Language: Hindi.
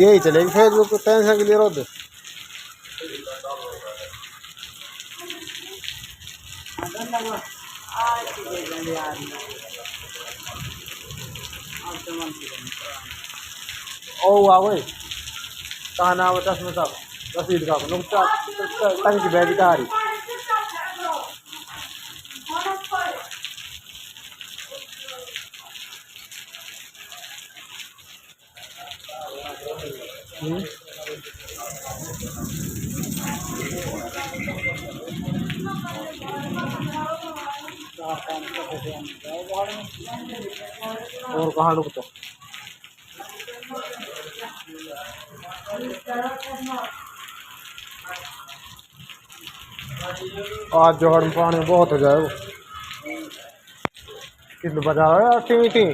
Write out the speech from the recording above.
यही चलेगी फेसबुक टेंशन के लिए रोड ओ आवे कहा ना बता में साहब रसीद का नुकसान टंकी बैग का रही और कहाँ रुकता आज जोड़ में पानी बहुत हो जाए किस बजा रहा है टी